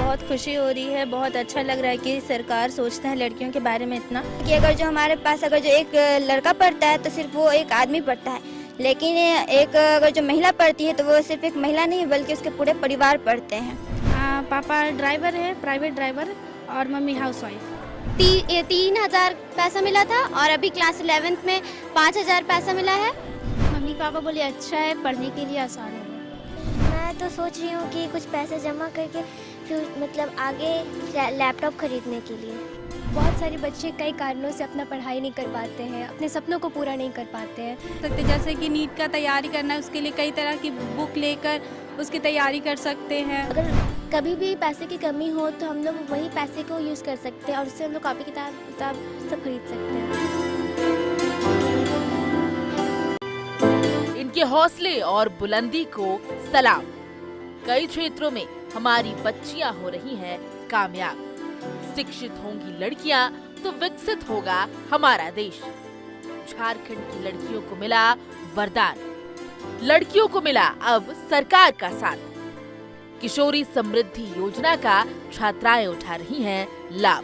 बहुत खुशी हो रही है, बहुत अच्छा लग रहा है कि सरकार सोचता है लड़कियों के बारे में इतना। कि अगर जो हमारे पास अगर जो एक लड़का पढ़ता है तो सिर्फ वो एक आदमी पढ़ता है, लेकिन एक अगर जो महिला पढ़ती है तो वो सिर्फ एक महिला नहीं बल्कि उसके पूरे परिवार पढ़ते हैं। पापा ड्राइवर है, प्राइवेट ड्राइवर, और मम्मी हाउसवाइफ। 3,000 पैसा मिला था और अभी क्लास 11th में 5,000 पैसा मिला है। मम्मी पापा बोले अच्छा है, पढ़ने के लिए आसान है। मैं तो सोच रही हूँ कि कुछ पैसे जमा करके फिर मतलब आगे लैपटॉप खरीदने के लिए। बहुत सारे बच्चे कई कारणों से अपना पढ़ाई नहीं कर पाते हैं, अपने सपनों को पूरा नहीं कर पाते हैं। सकते जैसे कि नीट का तैयारी करना है, उसके लिए कई तरह की बुक लेकर उसकी तैयारी कर सकते हैं। अगर कभी भी पैसे की कमी हो तो हम लोग वही पैसे को यूज़ कर सकते हैं और उससे हम लोग कॉपी किताब सब खरीद सकते हैं। इनके हौसले और बुलंदी को सलाम। कई क्षेत्रों में हमारी बच्चियां हो रही हैं कामयाब। शिक्षित होंगी लड़कियां तो विकसित होगा हमारा देश। झारखंड की लड़कियों को मिला वरदान, लड़कियों को मिला अब सरकार का साथ। किशोरी समृद्धि योजना का छात्राएं उठा रही हैं लाभ।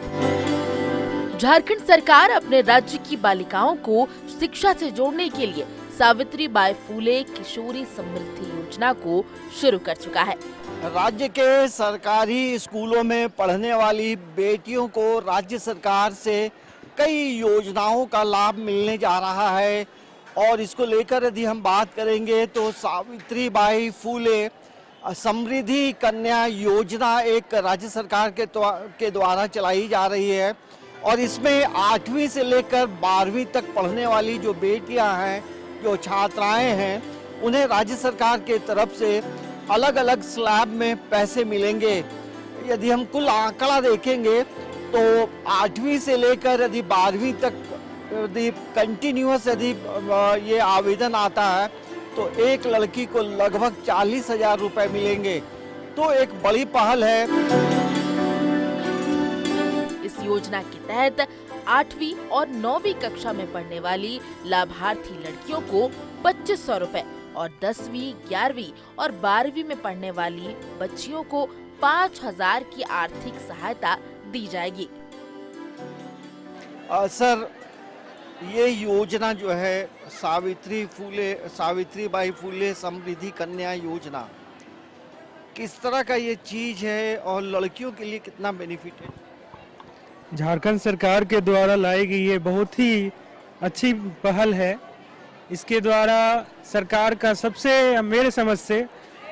झारखंड सरकार अपने राज्य की बालिकाओं को शिक्षा से जोड़ने के लिए सावित्री बाई फुले किशोरी समृद्धि योजना को शुरू कर चुका है। राज्य के सरकारी स्कूलों में पढ़ने वाली बेटियों को राज्य सरकार से कई योजनाओं का लाभ मिलने जा रहा है और इसको लेकर यदि हम बात करेंगे तो सावित्री बाई फुले समृद्धि कन्या योजना एक राज्य सरकार के द्वारा चलाई जा रही है और इसमें 8वीं से लेकर 12वीं तक पढ़ने वाली जो बेटियां हैं, जो छात्राएं हैं, उन्हें राज्य सरकार के तरफ से अलग अलग स्लैब में पैसे मिलेंगे। यदि हम कुल आंकड़ा देखेंगे तो 8वीं से लेकर यदि 12वीं तक यदि कंटिन्यूअस यदि ये आवेदन आता है तो एक लड़की को लगभग 40,000 रुपए मिलेंगे। तो एक बड़ी पहल है। इस योजना के तहत 8वीं और 9वीं कक्षा में पढ़ने वाली लाभार्थी लड़कियों को 2,500 रुपए और 10वीं, 11वीं और 12वीं में पढ़ने वाली बच्चियों को 5,000 की आर्थिक सहायता दी जाएगी। सर, ये योजना जो है सावित्री बाई फुले समृद्धि कन्या योजना किस तरह का ये चीज है और लड़कियों के लिए कितना बेनिफिट है? झारखंड सरकार के द्वारा लाई गई ये बहुत ही अच्छी पहल है। इसके द्वारा सरकार का सबसे मेरे समझ से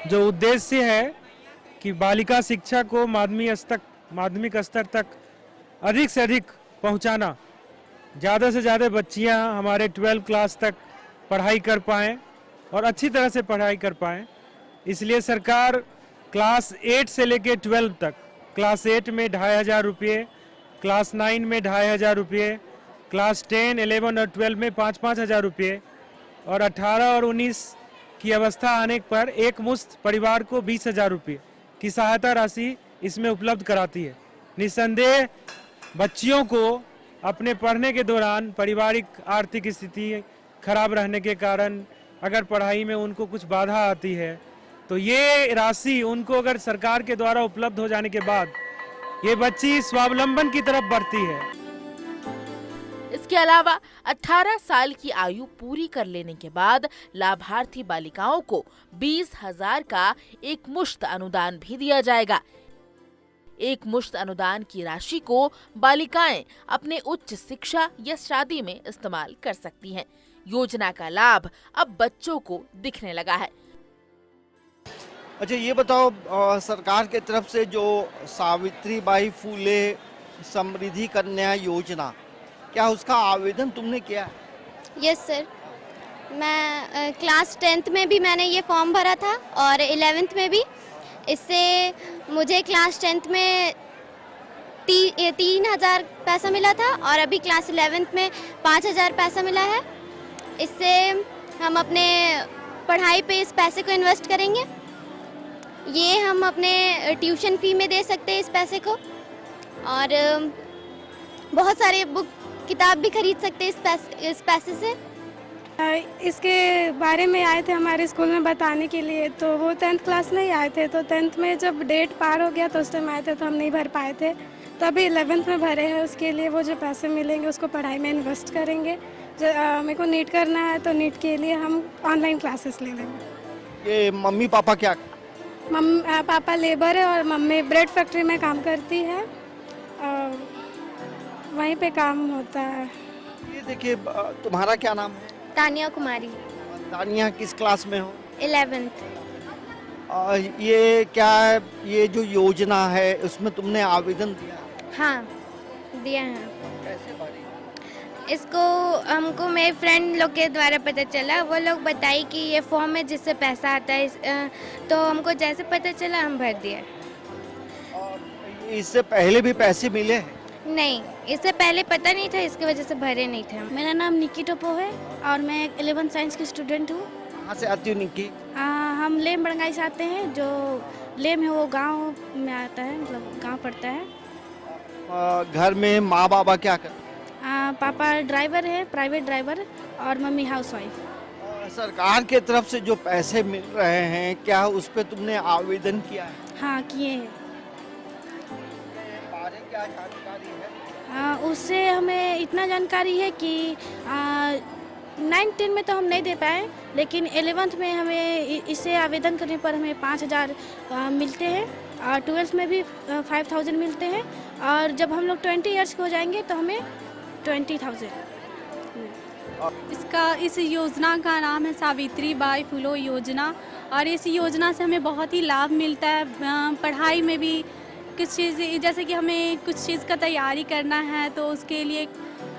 जो उद्देश्य है कि बालिका शिक्षा को माध्यमिक स्तर तक अधिक से अधिक पहुंचाना, ज़्यादा से ज़्यादा बच्चियां हमारे 12 क्लास तक पढ़ाई कर पाएँ और अच्छी तरह से पढ़ाई कर पाएँ। इसलिए सरकार क्लास 8 से लेकर 12 तक, क्लास 8 में 2,500 रुपये, क्लास 9 में 2,500 रुपये, क्लास 10, 11 और 12 में 5-5 हज़ार रुपये और 18 और 19 की अवस्था आने पर एक मुश्त परिवार को 20,000 रुपये की सहायता राशि इसमें उपलब्ध कराती है। निस्संदेह बच्चियों को अपने पढ़ने के दौरान पारिवारिक आर्थिक स्थिति खराब रहने के कारण अगर पढ़ाई में उनको कुछ बाधा आती है तो ये राशि उनको अगर सरकार के द्वारा उपलब्ध हो जाने के बाद ये बच्ची स्वावलंबन की तरफ बढ़ती है। इसके अलावा 18 साल की आयु पूरी कर लेने के बाद लाभार्थी बालिकाओं को 20,000 का एक मुश्त अनुदान भी दिया जाएगा। एक मुश्त अनुदान की राशि को बालिकाएं अपने उच्च शिक्षा या शादी में इस्तेमाल कर सकती हैं। योजना का लाभ अब बच्चों को दिखने लगा है। अच्छा, ये बताओ, सरकार के तरफ से जो सावित्री बाई फुले समृद्धि कन्या योजना, क्या उसका आवेदन तुमने किया? यस सर, मैं क्लास 10th में भी मैंने ये फॉर्म भरा था और 11th में भी। इससे मुझे क्लास 10th में 3,000 पैसा मिला था और अभी क्लास 11th में 5,000 पैसा मिला है। इससे हम अपने पढ़ाई पे इस पैसे को इन्वेस्ट करेंगे। ये हम अपने ट्यूशन फी में दे सकते हैं इस पैसे को और बहुत सारे बुक किताब भी खरीद सकते हैं इस पैसे से। इसके बारे में आए थे हमारे स्कूल में बताने के लिए, तो वो 10th क्लास में ही आए थे। तो 10th में जब डेट पार हो गया तो उस टाइम आए थे, तो हम नहीं भर पाए थे। तो अभी 11th में भरे हैं, उसके लिए वो जो पैसे मिलेंगे उसको पढ़ाई में इन्वेस्ट करेंगे। जो मेरे को नीट करना है तो नीट के लिए हम ऑनलाइन क्लासेस ले लेंगे। ये मम्मी पापा क्या पापा लेबर है और मम्मी ब्रेड फैक्ट्री में काम करती है, और वहीं पे काम होता है। ये देखिए, तुम्हारा क्या नाम है? तानिया कुमारी, तानिया, किस क्लास में हो? 11th। ये क्या है, ये जो योजना है उसमें तुमने आवेदन दिया? हाँ, दिया है। कैसे भरी? इसको हमको मेरे फ्रेंड लोग के द्वारा पता चला। वो लोग बताई कि ये फॉर्म है जिससे पैसा आता है, तो हमको जैसे पता चला हम भर दिए। और इससे पहले भी पैसे मिले हैं? नहीं, इससे पहले पता नहीं था, इसकी वजह से भरे नहीं थे हम। मेरा नाम निकी टोपो है और मैं 11th साइंस की स्टूडेंट हूँ। कहाँ से आती हो निक्की? हम लेम बड़गाई से आते हैं। जो लेम है वो गांव में आता है, मतलब गांव पड़ता है। घर में माँ बाबा क्या कर? पापा ड्राइवर है, प्राइवेट ड्राइवर, और मम्मी हाउसवाइफ। सरकार के तरफ से जो पैसे मिल रहे हैं, क्या उस पर तुमने आवेदन किया है? हाँ, किए हैं। बारे क्या जानकारी है? उससे हमें इतना जानकारी है कि 9-10 में तो हम नहीं दे पाए, लेकिन 11th में हमें इसे आवेदन करने पर हमें 5,000 मिलते हैं, और 12th में भी 5,000 मिलते हैं, और जब हम लोग 20 ईयर्स के हो जाएंगे तो हमें 20,000। इस योजना का नाम है सावित्री बाई फुले योजना, और इस योजना से हमें बहुत ही लाभ मिलता है। पढ़ाई में भी कुछ चीज़, जैसे कि हमें कुछ चीज़ का तैयारी करना है तो उसके लिए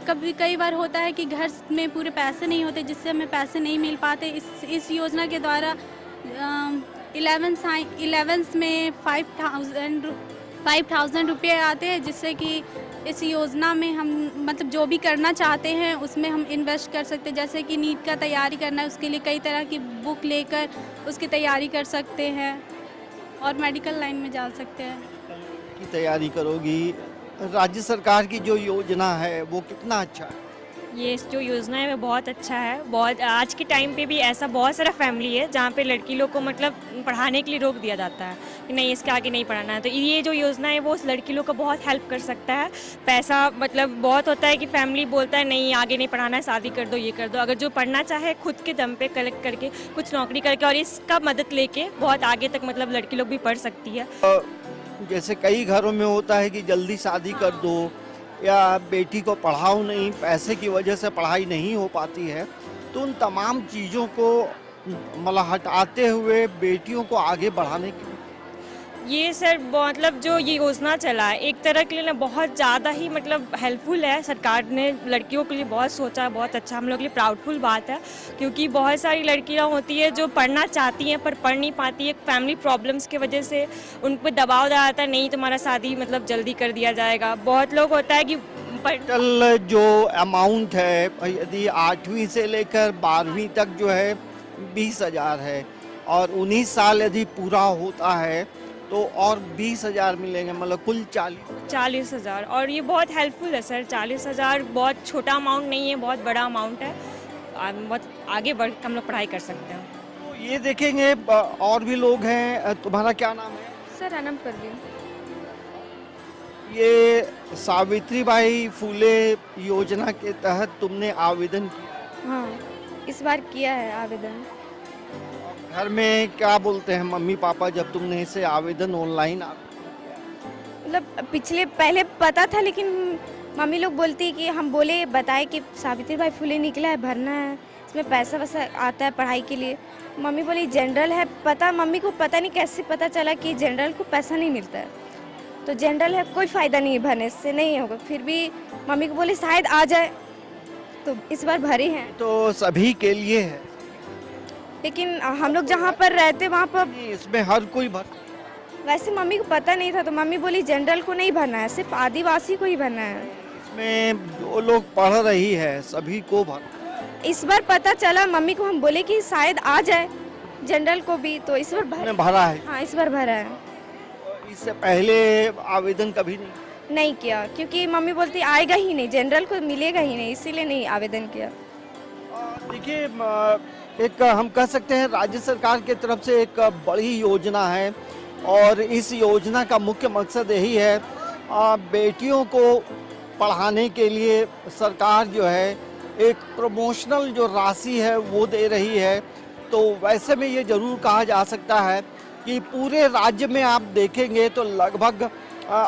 कई बार होता है कि घर में पूरे पैसे नहीं होते, जिससे हमें पैसे नहीं मिल पाते। इस योजना के द्वारा 11th में 5,000 रुपये आते हैं, जिससे कि इस योजना में हम मतलब जो भी करना चाहते हैं उसमें हम इन्वेस्ट कर सकते हैं। जैसे कि नीट का तैयारी करना है, उसके लिए कई तरह की बुक लेकर उसकी तैयारी कर सकते हैं, और मेडिकल लाइन में जा सकते हैं। की तैयारी करोगी? राज्य सरकार की जो योजना है वो कितना अच्छा है? ये जो योजना है वो बहुत अच्छा है। बहुत आज के टाइम पे भी ऐसा बहुत सारा फैमिली है जहाँ पे लड़की लोग को मतलब पढ़ाने के लिए रोक दिया जाता है कि नहीं, इसके आगे नहीं पढ़ाना है। तो ये जो योजना है वो उस लड़की लोग को बहुत हेल्प कर सकता है। पैसा मतलब बहुत होता है कि फैमिली बोलता है नहीं आगे नहीं पढ़ाना है, शादी कर दो, ये कर दो। अगर जो पढ़ना चाहे खुद के दम पे कलेक्ट करके कुछ नौकरी करके और इसका मदद लेके बहुत आगे तक मतलब लड़की लोग भी पढ़ सकती है। जैसे कई घरों में होता है कि जल्दी शादी कर दो या बेटी को पढ़ाओ नहीं, पैसे की वजह से पढ़ाई नहीं हो पाती है, तो उन तमाम चीज़ों को मतलब हटाते हुए बेटियों को आगे बढ़ाने की ये सर मतलब जो ये योजना चला है एक तरह के लिए ना बहुत ज़्यादा ही मतलब हेल्पफुल है। सरकार ने लड़कियों के लिए बहुत सोचा, बहुत अच्छा, हम लोग के लिए प्राउडफुल बात है, क्योंकि बहुत सारी लड़कियां होती है जो पढ़ना चाहती हैं पर पढ़ नहीं पाती है। फैमिली प्रॉब्लम्स की वजह से उन पर दबाव डाला जाता है, नहीं तुम्हारा शादी मतलब जल्दी कर दिया जाएगा। बहुत लोग होता है कि टोटल जो अमाउंट है यदि 8वीं से लेकर 12वीं तक जो है 20,000 है, और 19 साल यदि पूरा होता है तो और 20,000 मिलेंगे, मतलब कुल 40,000। और ये बहुत हेल्पफुल है सर। 40,000 बहुत छोटा अमाउंट नहीं है, बहुत बड़ा अमाउंट है। बहुत आगे बढ़ हम लोग पढ़ाई कर सकते हैं। तो ये देखेंगे और भी लोग हैं। तुम्हारा क्या नाम है? सर अनम परवीन। ये सावित्री बाई फुले योजना के तहत तुमने आवेदन किया? हाँ, इस बार किया है आवेदन। घर में क्या बोलते हैं मम्मी पापा जब तुमने इसे आवेदन ऑनलाइन? मतलब पहले पता था, लेकिन मम्मी लोग बोलती कि हम बोले बताए कि सावित्री बाई फुले निकला है, भरना है, इसमें पैसा वैसा आता है पढ़ाई के लिए। मम्मी बोली जनरल है, पता मम्मी को पता नहीं कैसे पता चला कि जनरल को पैसा नहीं मिलता है, तो जनरल है कोई फ़ायदा नहीं है भरने से, नहीं होगा। फिर भी मम्मी को बोले शायद आ जाए, तो इस बार भरी हैं। तो सभी के लिए है, लेकिन हम लोग जहाँ पर रहते वहाँ पर इसमें हर कोई भर। वैसे मम्मी को पता नहीं था, तो मम्मी बोली जनरल को नहीं भरना है, सिर्फ आदिवासी को ही भरना है। इसमें जो लोग पढ़ रही है सभी को भर। इस बार पता चला, मम्मी को हम बोले कि शायद आ जाए जनरल को भी, तो इस बार भरा है। हाँ, इस बार भरा है। इससे पहले आवेदन कभी नहीं किया, क्योंकि मम्मी बोलती आएगा ही नहीं, जनरल को मिलेगा ही नहीं, इसीलिए नहीं आवेदन किया। देखिए एक हम कह सकते हैं राज्य सरकार की तरफ से एक बड़ी योजना है और इस योजना का मुख्य मकसद यही है बेटियों को पढ़ाने के लिए सरकार जो है एक प्रमोशनल जो राशि है वो दे रही है। तो वैसे में ये जरूर कहा जा सकता है कि पूरे राज्य में आप देखेंगे तो लगभग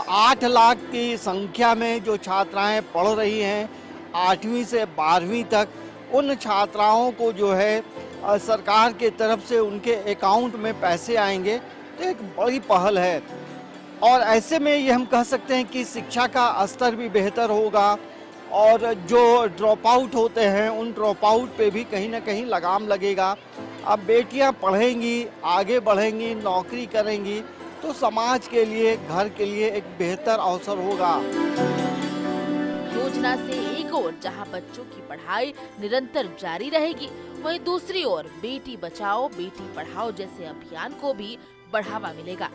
8 लाख की संख्या में जो छात्राएं पढ़ रही हैं 8वीं से 12वीं तक, उन छात्राओं को जो है सरकार के तरफ से उनके अकाउंट में पैसे आएंगे। तो एक बड़ी पहल है और ऐसे में ये हम कह सकते हैं कि शिक्षा का स्तर भी बेहतर होगा और जो ड्रॉप आउट होते हैं उन ड्रॉप आउट पे भी कहीं ना कहीं लगाम लगेगा। अब बेटियां पढ़ेंगी, आगे बढ़ेंगी, नौकरी करेंगी तो समाज के लिए, घर के लिए एक बेहतर अवसर होगा। योजना से एक ओर जहां बच्चों की पढ़ाई निरंतर जारी रहेगी, वहीं दूसरी ओर बेटी बचाओ बेटी पढ़ाओ जैसे अभियान को भी बढ़ावा मिलेगा।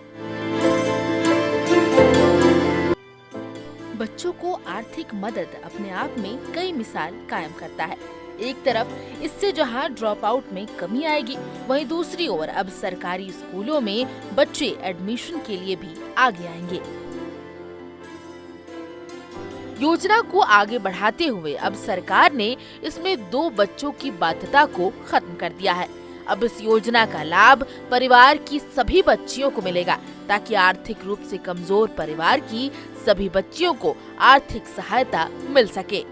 बच्चों को आर्थिक मदद अपने आप में कई मिसाल कायम करता है। एक तरफ इससे जहां ड्रॉप आउट में कमी आएगी, वहीं दूसरी ओर अब सरकारी स्कूलों में बच्चे एडमिशन के लिए भी आगे आएंगे। योजना को आगे बढ़ाते हुए अब सरकार ने इसमें 2 बच्चों की बाध्यता को खत्म कर दिया है। अब इस योजना का लाभ परिवार की सभी बच्चियों को मिलेगा ताकि आर्थिक रूप से कमजोर परिवार की सभी बच्चियों को आर्थिक सहायता मिल सके।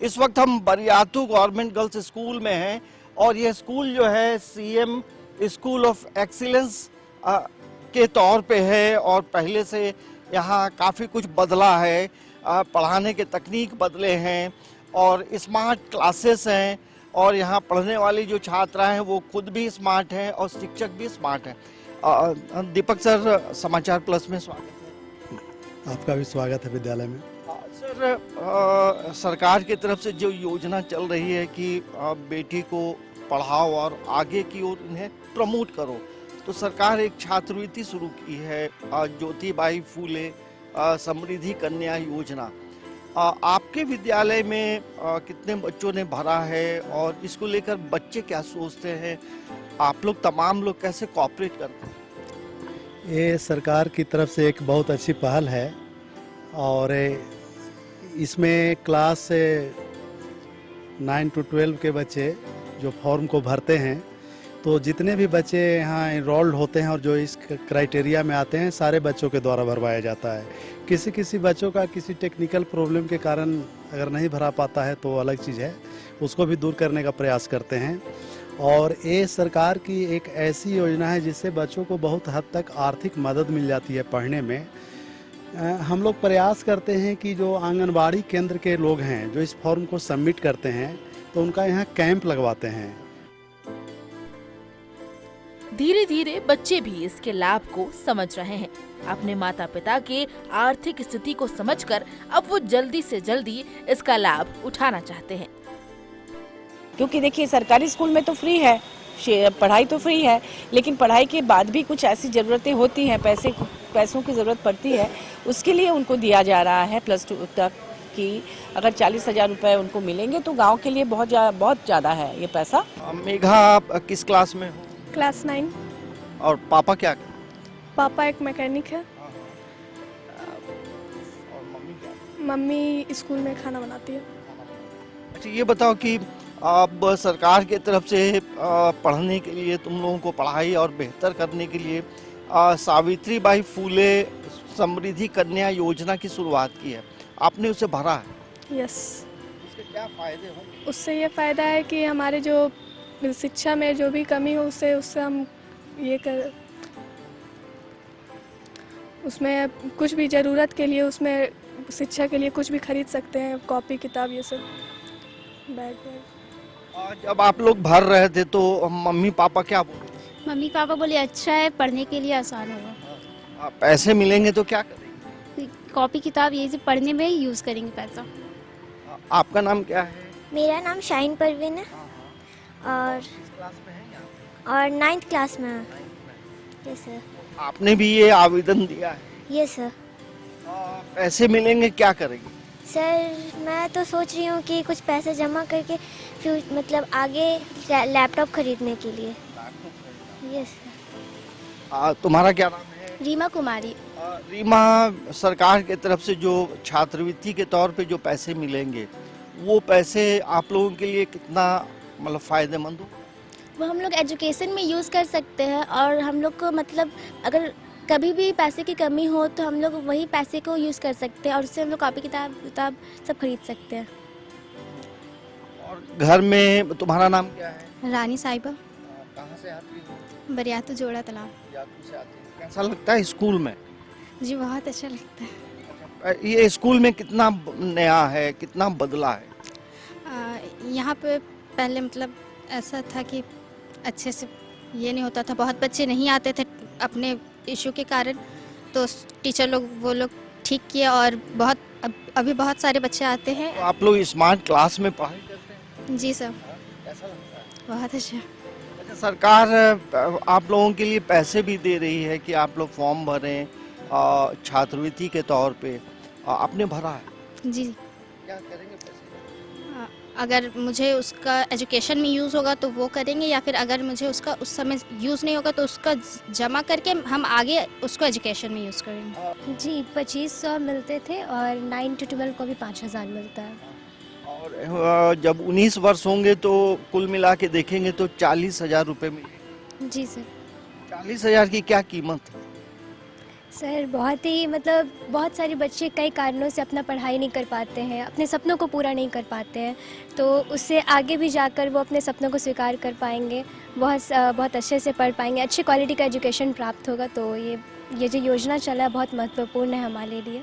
इस वक्त हम बरियातू गवर्नमेंट गर्ल्स स्कूल में हैं और ये स्कूल जो है सीएम स्कूल ऑफ एक्सीलेंस के तौर पे है और पहले से यहाँ काफ़ी कुछ बदला है। पढ़ाने के तकनीक बदले हैं और स्मार्ट क्लासेस हैं और यहाँ पढ़ने वाली जो छात्रा हैं वो खुद भी स्मार्ट हैं और शिक्षक भी स्मार्ट हैं। दीपक सर, समाचार प्लस में स्वागत है। आपका भी स्वागत है विद्यालय में। सर, सरकार की तरफ से जो योजना चल रही है कि बेटी को पढ़ाओ और आगे की ओर इन्हें प्रमोट करो, तो सरकार एक छात्रवृत्ति शुरू की है, ज्योतिबाई फूले समृद्धि कन्या योजना। आपके विद्यालय में कितने बच्चों ने भरा है और इसको लेकर बच्चे क्या सोचते हैं? आप लोग तमाम लोग कैसे कोऑपरेट करते हैं? ये सरकार की तरफ से एक बहुत अच्छी पहल है और इसमें क्लास 9 to 12 के बच्चे जो फॉर्म को भरते हैं, तो जितने भी बच्चे यहाँ इनरोल्ड होते हैं और जो इस क्राइटेरिया में आते हैं, सारे बच्चों के द्वारा भरवाया जाता है। किसी बच्चों का किसी टेक्निकल प्रॉब्लम के कारण अगर नहीं भरा पाता है तो अलग चीज़ है, उसको भी दूर करने का प्रयास करते हैं। और ये सरकार की एक ऐसी योजना है जिससे बच्चों को बहुत हद तक आर्थिक मदद मिल जाती है पढ़ने में। हम लोग प्रयास करते हैं कि जो आंगनबाड़ी केंद्र के लोग हैं जो इस फॉर्म को सबमिट करते हैं, तो उनका यहाँ कैंप लगवाते हैं। धीरे धीरे बच्चे भी इसके लाभ को समझ रहे हैं। अपने माता पिता के आर्थिक स्थिति को समझकर अब वो जल्दी से जल्दी इसका लाभ उठाना चाहते हैं। क्योंकि देखिए, सरकारी स्कूल में तो फ्री है, पढ़ाई तो फ्री है, लेकिन पढ़ाई के बाद भी कुछ ऐसी ज़रूरतें होती हैं, पैसों की ज़रूरत पड़ती है, उसके लिए उनको दिया जा रहा है +2 तक कि अगर 40,000 रुपये उनको मिलेंगे तो गांव के लिए बहुत ज़्यादा है ये पैसा। मेघा, आप किस क्लास में हो? क्लास 9। और पापा क्या करते? पापा एक मैकेनिक है। और मम्मी क्या? मम्मी स्कूल में खाना बनाती है। अच्छा, ये बताओ कि अब सरकार की तरफ से पढ़ने के लिए, तुम लोगों को पढ़ाई और बेहतर करने के लिए सावित्रीबाई फूले समृद्धि कन्या योजना की शुरुआत की है, आपने उसे भरा है? यस। उसके क्या फायदे होंगे? उससे ये फ़ायदा है कि हमारे जो शिक्षा में जो भी कमी हो उससे हम उसमें कुछ भी ज़रूरत के लिए, उसमें शिक्षा के लिए कुछ भी खरीद सकते हैं, कॉपी किताब ये सब, बैग। जब आप लोग भर रहे थे तो मम्मी पापा क्या बोले? मम्मी पापा बोले अच्छा है, पढ़ने के लिए आसान होगा। पैसे मिलेंगे तो क्या करेंगे? कॉपी किताब ये सब पढ़ने में यूज़ करेंगे पैसा। आपका नाम क्या है? मेरा नाम शाहीन परवीन है और क्लास में है या? और 9th क्लास में है। Yes sir. आपने भी ये आवेदन दिया है? Yes sir. पैसे मिलेंगे, क्या करेंगे? सर मैं तो सोच रही हूँ कि कुछ पैसे जमा करके फिर मतलब आगे लैपटॉप खरीदने के लिए। Yes sir. तुम्हारा क्या नाम है? रीमा कुमारी। रीमा, सरकार की तरफ से जो छात्रवृत्ति के तौर पे जो पैसे मिलेंगे वो पैसे आप लोगों के लिए कितना मतलब फायदेमंद हो? वो हम लोग एजुकेशन में यूज़ कर सकते हैं और हम लोग को मतलब अगर कभी भी पैसे की कमी हो तो हम लोग वही पैसे को यूज़ कर सकते हैं और उससे हम लोग कॉपी किताब सब खरीद सकते हैं। और घर में तुम्हारा नाम क्या है? रानी साहिबा। कहाँ से आती हो? बरियातू जोड़ा तालाब। यादव से आती हो। कैसा लगता है स्कूल में? जी बहुत अच्छा लगता है। ये स्कूल में कितना नया है, कितना बदला है? यहाँ पे पहले मतलब ऐसा था कि अच्छे से ये नहीं होता था, बहुत बच्चे नहीं आते थे अपने इशू के कारण, तो टीचर लोग वो लोग ठीक किए और बहुत अभी बहुत सारे बच्चे आते हैं। तो आप लोग स्मार्ट क्लास में पढ़ाई करते हैं? जी सर। कैसा लगता है? बहुत अच्छा। अच्छा, सरकार आप लोगों के लिए पैसे भी दे रही है कि आप लोग फॉर्म भरें छात्रवृत्ति के तौर पे, आपने भरा है? जी। क्या करेंगे पैसे? अगर मुझे उसका एजुकेशन में यूज़ होगा तो वो करेंगे, या फिर अगर मुझे उसका उस समय यूज़ नहीं होगा तो उसका जमा करके हम आगे उसको एजुकेशन में यूज़ करेंगे। जी 2500 मिलते थे और 9 to 12 को भी 5000 मिलता है। और जब 19 वर्ष होंगे तो कुल मिला के देखेंगे तो 40,000 रुपये मिलेंगे। जी सर। 40,000 की क्या कीमत है? सर बहुत ही मतलब बहुत सारे बच्चे कई कारणों से अपना पढ़ाई नहीं कर पाते हैं, अपने सपनों को पूरा नहीं कर पाते हैं, तो उससे आगे भी जाकर वो अपने सपनों को स्वीकार कर पाएंगे, बहुत अच्छे से पढ़ पाएंगे, अच्छी क्वालिटी का एजुकेशन प्राप्त होगा। तो ये जो योजना चला है बहुत महत्वपूर्ण है हमारे लिए।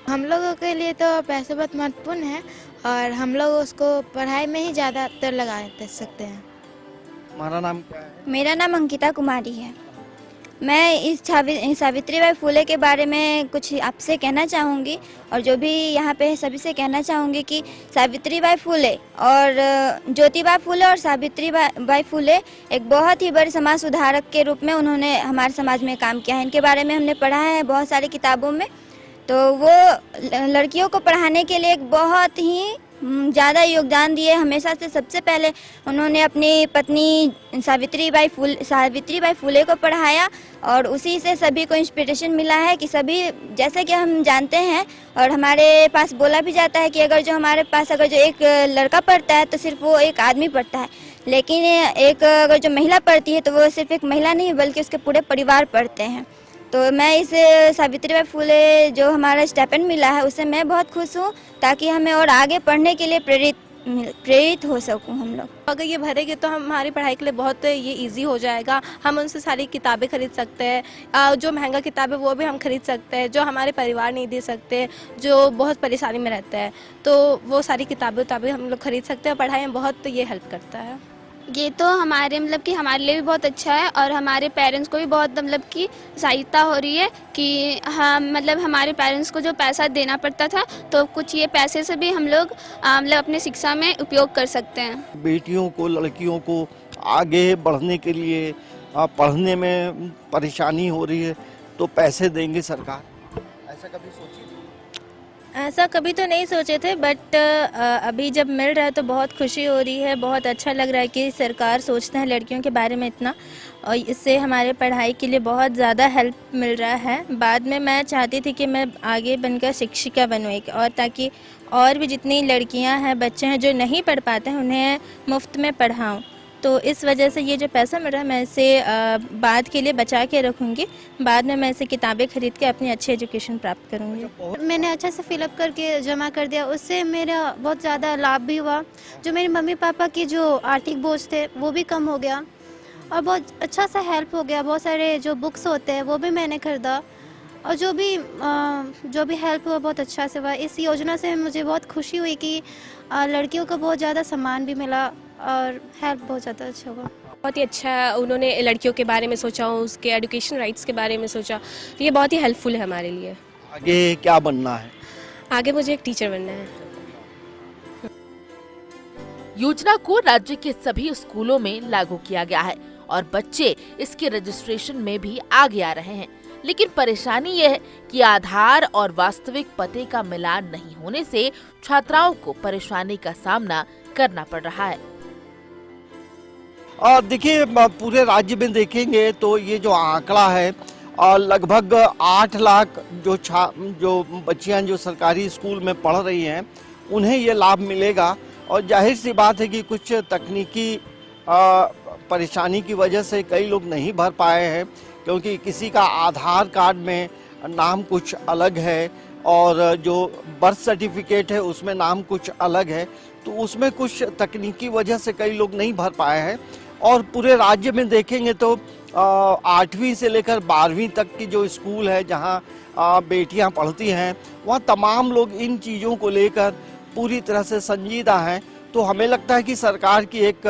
हम लोगों के लिए तो पैसे बहुत महत्वपूर्ण है और हम लोग उसको पढ़ाई में ही ज़्यादातर लगा सकते हैं। हमारा नाम क्या है? मेरा नाम अंकिता कुमारी है। मैं इस सावित्रीबाई फुले के बारे में कुछ आपसे कहना चाहूँगी और जो भी यहाँ पे सभी से कहना चाहूँगी कि सावित्रीबाई फुले और ज्योतिबा फुले और सावित्रीबाई फुले एक बहुत ही बड़े समाज सुधारक के रूप में उन्होंने हमारे समाज में काम किया है। इनके बारे में हमने पढ़ा है बहुत सारी किताबों में। तो वो लड़कियों को पढ़ाने के लिए एक बहुत ही ज़्यादा योगदान दिए। हमेशा से सबसे पहले उन्होंने अपनी पत्नी सावित्रीबाई फुले को पढ़ाया और उसी से सभी को इंस्पिरेशन मिला है कि सभी, जैसे कि हम जानते हैं और हमारे पास बोला भी जाता है कि अगर जो एक लड़का पढ़ता है तो सिर्फ वो एक आदमी पढ़ता है, लेकिन अगर जो महिला पढ़ती है तो वो सिर्फ एक महिला नहीं बल्कि उसके पूरे परिवार पढ़ते हैं। तो मैं इस सावित्रीबाई फुले जो हमारा स्टाइपेंड मिला है उससे मैं बहुत खुश हूँ, ताकि हमें और आगे पढ़ने के लिए प्रेरित हो सकूँ हम लोग। अगर ये भरेंगे तो हमारी पढ़ाई के लिए बहुत ये इजी हो जाएगा। हम उनसे सारी किताबें खरीद सकते हैं, जो महंगा किताब है वो भी हम खरीद सकते हैं, जो हमारे परिवार नहीं दे सकते, जो बहुत परेशानी में रहते हैं, तो वो सारी किताबें हम लोग खरीद सकते हैं। पढ़ाई में बहुत ये हेल्प करता है। ये तो हमारे मतलब कि हमारे लिए भी बहुत अच्छा है और हमारे पेरेंट्स को भी बहुत मतलब कि सहायता हो रही है कि हम मतलब हमारे पेरेंट्स को जो पैसा देना पड़ता था तो कुछ ये पैसे से भी हम लोग मतलब अपने शिक्षा में उपयोग कर सकते हैं। बेटियों को, लड़कियों को आगे बढ़ने के लिए पढ़ने में परेशानी हो रही है तो पैसे देंगे सरकार, ऐसा कभी सोची? ऐसा कभी तो नहीं सोचे थे, बट अभी जब मिल रहा है तो बहुत खुशी हो रही है, बहुत अच्छा लग रहा है कि सरकार सोचते हैं लड़कियों के बारे में इतना, और इससे हमारे पढ़ाई के लिए बहुत ज़्यादा हेल्प मिल रहा है। बाद में मैं चाहती थी कि मैं आगे बनकर शिक्षिका बनूँ एक, और ताकि और भी जितनी लड़कियां हैं, बच्चे हैं जो नहीं पढ़ पाते हैं उन्हें मुफ्त में पढ़ाऊँ। तो इस वजह से ये जो पैसा मिल रहा है मैं इसे बाद के लिए बचा के रखूँगी, बाद में मैं इसे किताबें खरीद के अपनी अच्छी एजुकेशन प्राप्त करूँगी। मैंने अच्छा से फिलअप करके जमा कर दिया, उससे मेरा बहुत ज़्यादा लाभ भी हुआ। जो मेरे मम्मी पापा की जो आर्थिक बोझ थे वो भी कम हो गया और बहुत अच्छा सा हेल्प हो गया। बहुत सारे जो बुक्स होते हैं वो भी मैंने खरीदा और जो भी हेल्प हुआ बहुत अच्छा से हुआ। इस योजना से मुझे बहुत खुशी हुई कि लड़कियों को बहुत ज़्यादा सम्मान भी मिला और हेल्प बहुत ज़्यादा अच्छा हुआ। बहुत ही अच्छा उन्होंने लड़कियों के बारे में सोचा, उसके एजुकेशन राइट्स के बारे में सोचा, तो ये बहुत ही हेल्पफुल है हमारे लिए। आगे क्या बनना है? आगे मुझे एक टीचर बनना है। योजना को राज्य के सभी स्कूलों में लागू किया गया है और बच्चे इसके रजिस्ट्रेशन में भी आगे आ रहे हैं। लेकिन परेशानी यह है कि आधार और वास्तविक पते का मिलान नहीं होने से छात्राओं को परेशानी का सामना करना पड़ रहा है। देखिए, पूरे राज्य में देखेंगे तो ये जो आंकड़ा है लगभग 8 लाख जो बच्चियां जो सरकारी स्कूल में पढ़ रही हैं उन्हें ये लाभ मिलेगा। और जाहिर सी बात है कि कुछ तकनीकी परेशानी की वजह से कई लोग नहीं भर पाए हैं, क्योंकि किसी का आधार कार्ड में नाम कुछ अलग है और जो बर्थ सर्टिफिकेट है उसमें नाम कुछ अलग है, तो उसमें कुछ तकनीकी वजह से कई लोग नहीं भर पाए हैं। और पूरे राज्य में देखेंगे तो 8वीं से लेकर 12वीं तक की जो स्कूल है जहां बेटियां पढ़ती हैं, वहां तमाम लोग इन चीज़ों को लेकर पूरी तरह से संजीदा हैं। तो हमें लगता है कि सरकार की एक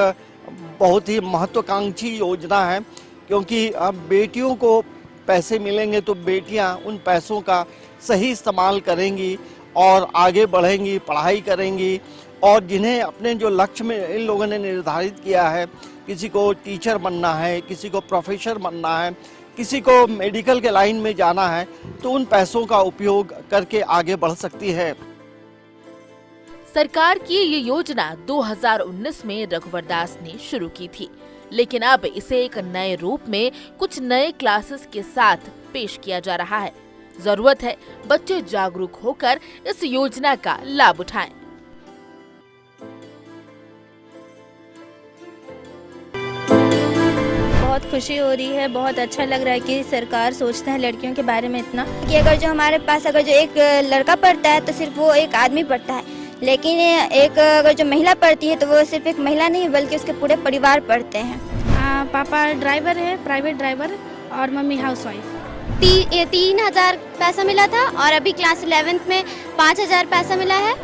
बहुत ही महत्वाकांक्षी योजना है, क्योंकि बेटियों को पैसे मिलेंगे तो बेटियां उन पैसों का सही इस्तेमाल करेंगी और आगे बढ़ेंगी, पढ़ाई करेंगी। और जिन्हें अपने जो लक्ष्य में इन लोगों ने निर्धारित किया है, किसी को टीचर बनना है, किसी को प्रोफेसर बनना है, किसी को मेडिकल के लाइन में जाना है, तो उन पैसों का उपयोग करके आगे बढ़ सकती है। सरकार की ये योजना 2019 में रघुवर दास ने शुरू की थी, लेकिन अब इसे एक नए रूप में कुछ नए क्लासेस के साथ पेश किया जा रहा है। जरूरत है बच्चे जागरूक होकर इस योजना का लाभ उठाएं। बहुत खुशी हो रही है, बहुत अच्छा लग रहा है कि सरकार सोचता है लड़कियों के बारे में इतना। कि अगर जो हमारे पास अगर जो एक लड़का पढ़ता है तो सिर्फ वो एक आदमी पढ़ता है, लेकिन एक अगर जो महिला पढ़ती है तो वो सिर्फ एक महिला नहीं बल्कि उसके पूरे परिवार पढ़ते हैं। पापा ड्राइवर है, प्राइवेट ड्राइवर, और मम्मी हाउसवाइफ। 3000 पैसा मिला था और अभी क्लास 11th में 5000 पैसा मिला है।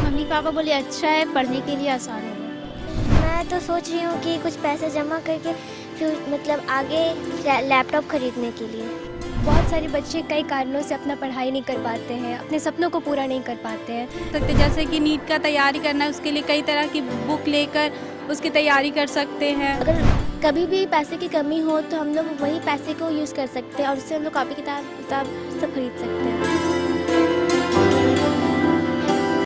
मम्मी पापा बोले अच्छा है, पढ़ने के लिए आसान होगा। मैं तो सोच रही हूँ कि कुछ पैसे जमा करके फिर मतलब आगे लैपटॉप खरीदने के लिए। बहुत सारे बच्चे कई कारणों से अपना पढ़ाई नहीं कर पाते हैं, अपने सपनों को पूरा नहीं कर पाते हैं। जैसे कि नीट का तैयारी करना है, उसके लिए कई तरह की बुक लेकर उसकी तैयारी कर सकते हैं। अगर कभी भी पैसे की कमी हो तो हम लोग वही पैसे को यूज़ कर सकते हैं और उससे हम लोग कॉपी किताब सब खरीद सकते हैं।